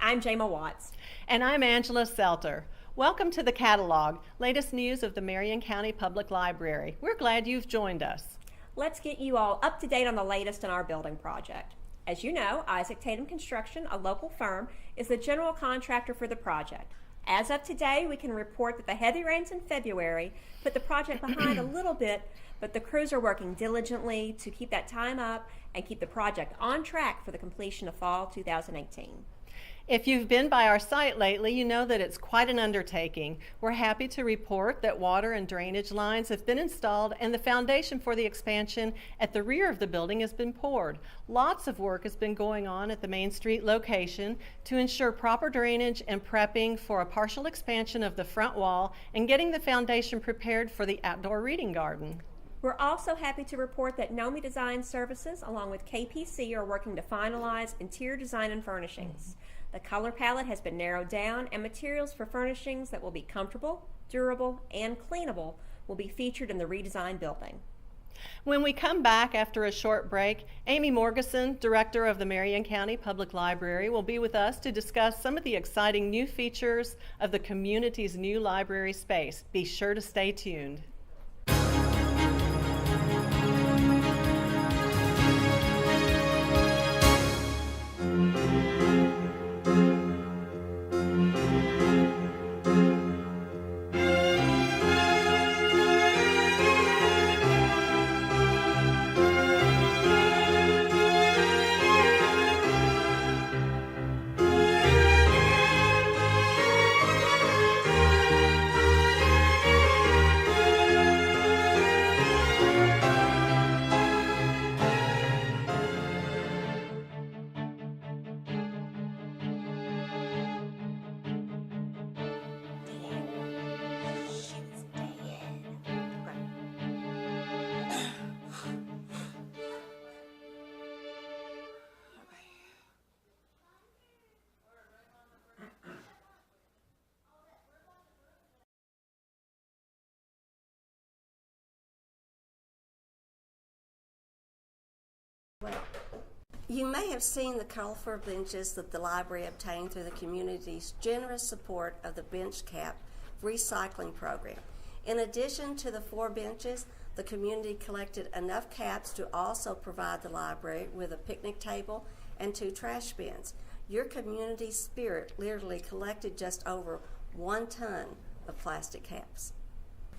I'm Jama Watts. And I'm Angela Selter. Welcome to the catalog, latest news of the Marion County Public Library. We're glad you've joined us. Let's get you all up to date on the latest in our building project. As you know, Isaac Tatum Construction, a local firm, is the general contractor for the project. As of today, we can report that the heavy rains in February put the project behind a little bit, but the crews are working diligently to keep that time up and keep the project on track for the completion of fall 2018. If you've been by our site lately, you know that it's quite an undertaking. We're happy to report that water and drainage lines have been installed and the foundation for the expansion at the rear of the building has been poured. Lots of work has been going on at the Main Street location to ensure proper drainage and prepping for a partial expansion of the front wall and getting the foundation prepared for the outdoor reading garden. We're also happy to report that Nomi Design Services, along with KPC, are working to finalize interior design and furnishings. The color palette has been narrowed down, and materials for furnishings that will be comfortable, durable, and cleanable will be featured in the redesigned building. When we come back after a short break, Amy Morgeson, Director of the Marion County Public Library, will be with us to discuss some of the exciting new features of the community's new library space. Be sure to stay tuned. You may have seen the colorful benches that the library obtained through the community's generous support of the bench cap recycling program. In addition to the 4 benches, the community collected enough caps to also provide the library with a picnic table and 2 trash bins. Your community spirit literally collected just over 1 ton of plastic caps.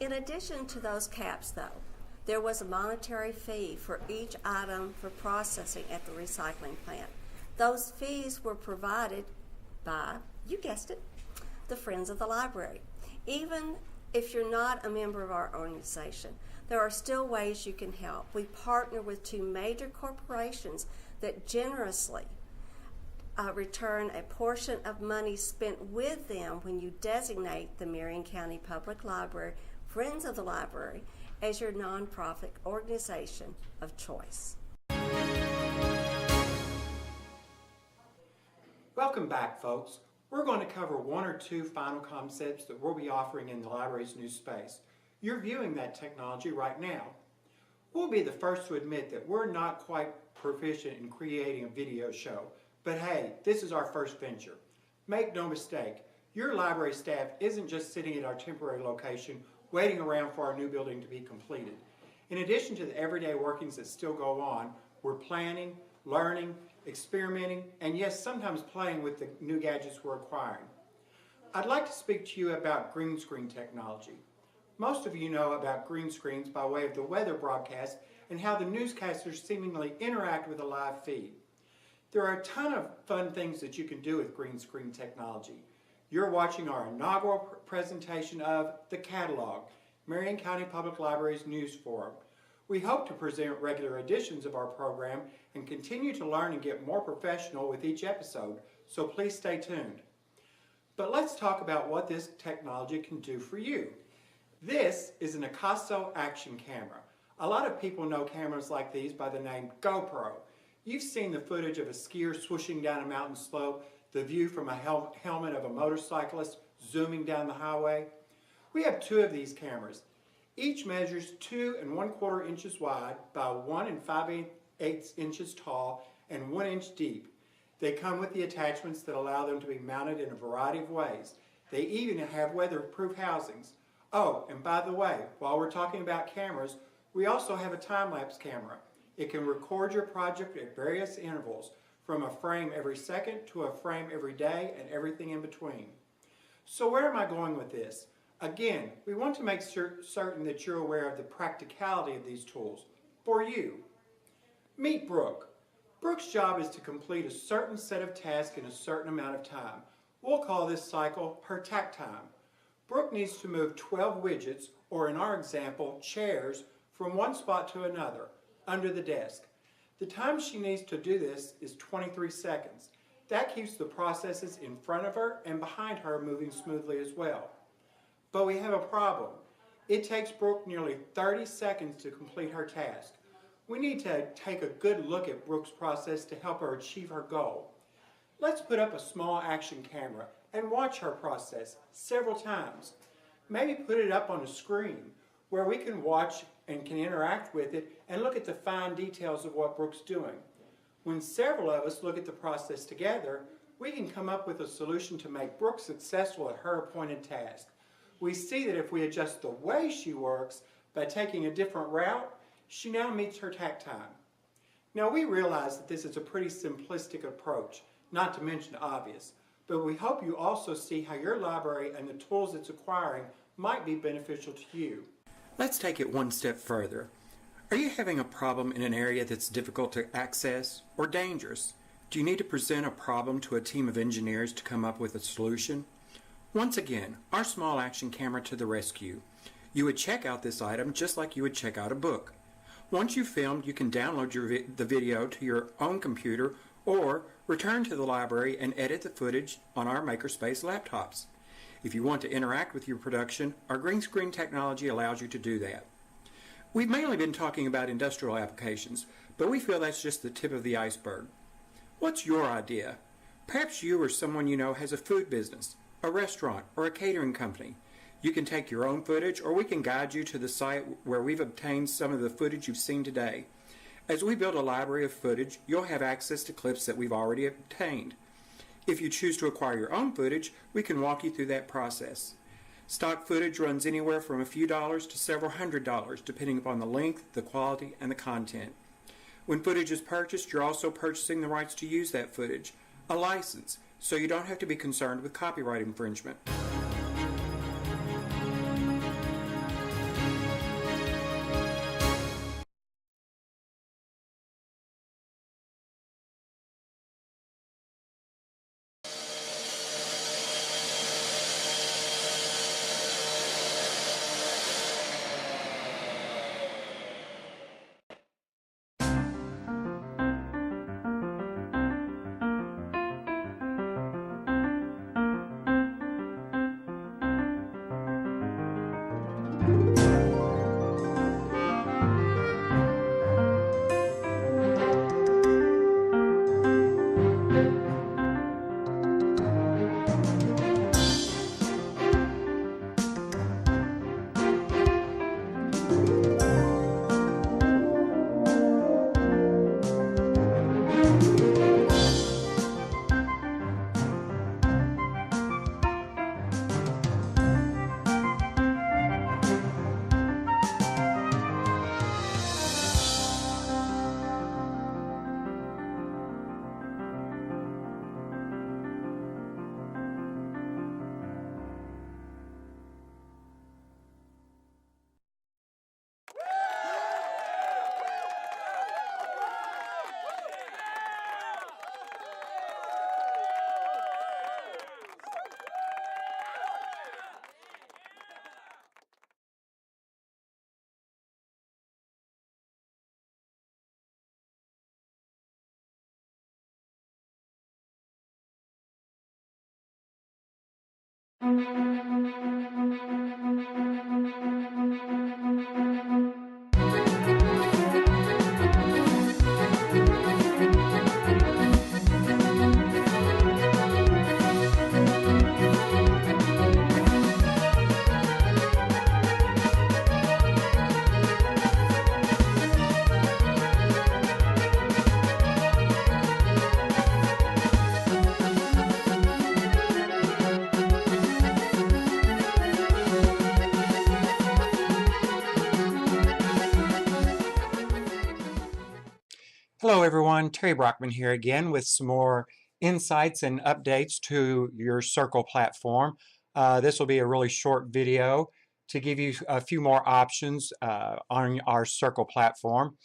In addition to those caps, though, there was a monetary fee for each item for processing at the recycling plant. Those fees were provided by, you guessed it, the Friends of the Library. Even if you're not a member of our organization, there are still ways you can help. We partner with 2 major corporations that generously return a portion of money spent with them when you designate the Marion County Public Library, Friends of the Library, as your nonprofit organization of choice. Welcome back, folks. We're going to cover 1 or 2 final concepts that we'll be offering in the library's new space. You're viewing that technology right now. We'll be the first to admit that we're not quite proficient in creating a video show, but hey, this is our first venture. Make no mistake, your library staff isn't just sitting at our temporary location waiting around for our new building to be completed. In addition to the everyday workings that still go on, we're planning, learning, experimenting, and yes, sometimes playing with the new gadgets we're acquiring. I'd like to speak to you about green screen technology. Most of you know about green screens by way of the weather broadcast and how the newscasters seemingly interact with a live feed. There are a ton of fun things that you can do with green screen technology. You're watching our inaugural presentation of The Catalog, Marion County Public Library's news forum. We hope to present regular editions of our program and continue to learn and get more professional with each episode, so please stay tuned. But let's talk about what this technology can do for you. This is an Acaso action camera. A lot of people know cameras like these by the name GoPro. You've seen the footage of a skier swooshing down a mountain slope, the view from a helmet of a motorcyclist zooming down the highway. We have 2 of these cameras. Each measures 2 1/4 inches wide by 1 5/8 inches tall and 1 inch deep. They come with the attachments that allow them to be mounted in a variety of ways. They even have weatherproof housings. Oh, and by the way, while we're talking about cameras, we also have a time-lapse camera. It can record your project at various intervals, from a frame every second to a frame every day and everything in between. So where am I going with this? Again, we want to make certain that you're aware of the practicality of these tools for you. Meet Brooke. Brooke's job is to complete a certain set of tasks in a certain amount of time. We'll call this cycle her tack time. Brooke needs to move 12 widgets, or in our example, chairs, from one spot to another, under the desk. The time she needs to do this is 23 seconds. That keeps the processes in front of her and behind her moving smoothly as well. But we have a problem. It takes Brooke nearly 30 seconds to complete her task. We need to take a good look at Brooke's process to help her achieve her goal. Let's put up a small action camera and watch her process several times. Maybe put it up on a screen where we can watch and can interact with it and look at the fine details of what Brooke's doing. When several of us look at the process together, we can come up with a solution to make Brooke successful at her appointed task. We see that if we adjust the way she works by taking a different route, she now meets her tack time. Now we realize that this is a pretty simplistic approach, not to mention obvious, but we hope you also see how your library and the tools it's acquiring might be beneficial to you. Let's take it one step further. Are you having a problem in an area that's difficult to access or dangerous? Do you need to present a problem to a team of engineers to come up with a solution? Once again, our small action camera to the rescue. You would check out this item just like you would check out a book. Once you've filmed, you can download the video to your own computer or return to the library and edit the footage on our Makerspace laptops. If you want to interact with your production, our green screen technology allows you to do that. We've mainly been talking about industrial applications, but we feel that's just the tip of the iceberg. What's your idea? Perhaps you or someone you know has a food business, a restaurant, or a catering company. You can take your own footage, or we can guide you to the site where we've obtained some of the footage you've seen today. As we build a library of footage, you'll have access to clips that we've already obtained. If you choose to acquire your own footage, we can walk you through that process. Stock footage runs anywhere from a few dollars to several $100s, depending upon the length, the quality, and the content. When footage is purchased, you're also purchasing the rights to use that footage, a license, so you don't have to be concerned with copyright infringement. Hello everyone, Terry Brockman here again with some more insights and updates to your Circle platform. This will be a really short video to give you a few more options on our Circle platform.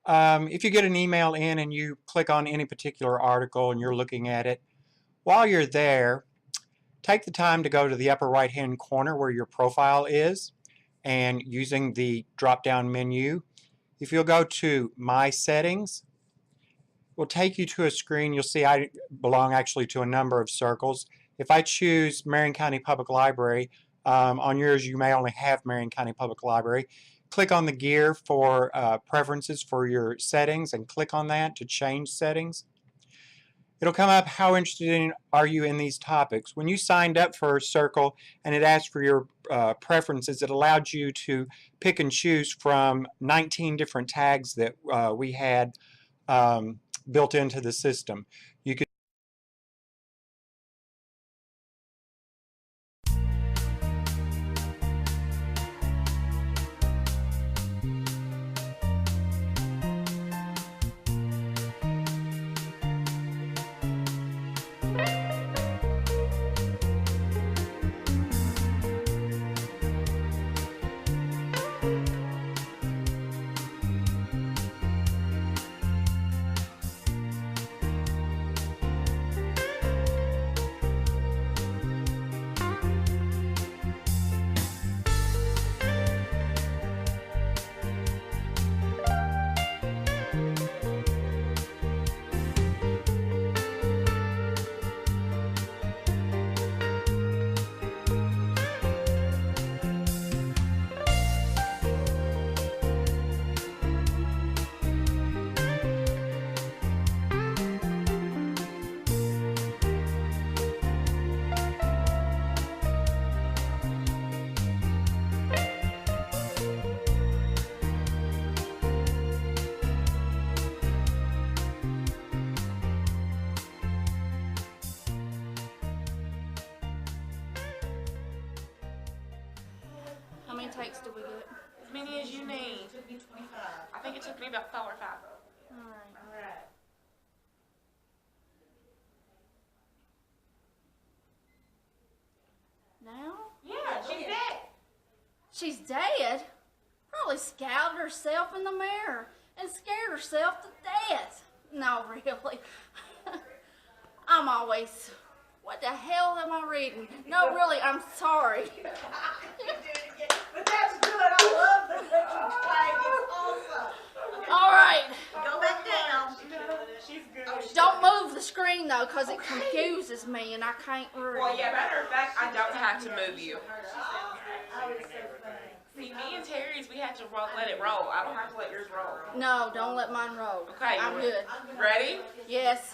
If you get an email in and you click on any particular article and you're looking at it, while you're there, take the time to go to the upper right hand corner where your profile is, and using the drop down menu, if you'll go to My Settings, will take you to a screen. You'll see I belong actually to a number of circles. If I choose Marion County Public Library, on yours you may only have Marion County Public Library. Click on the gear for preferences for your settings and click on that to change settings. It'll come up, how interested are you in these topics? When you signed up for Circle and it asked for your preferences, it allowed you to pick and choose from 19 different tags that we had built into the system. You could How many takes do we get? As many as you need. I think it took me about 4 or 5. Alright. Now? Yeah, she's dead. She's dead? Probably scalded herself in the mirror and scared herself to death. No, really. I'm always... What the hell am I reading? No, really, I'm sorry. But that's good. I love the picture flag. It's awesome. All right. Go back down. She's good. Don't move the screen, though, because it confuses me and I can't read. Well, yeah, matter of fact, I don't have to move you. I was so funny. See, me and Terry's, we had to let it roll. I don't have to let yours roll. No, don't let mine roll. Okay, I'm good. Ready? Yes.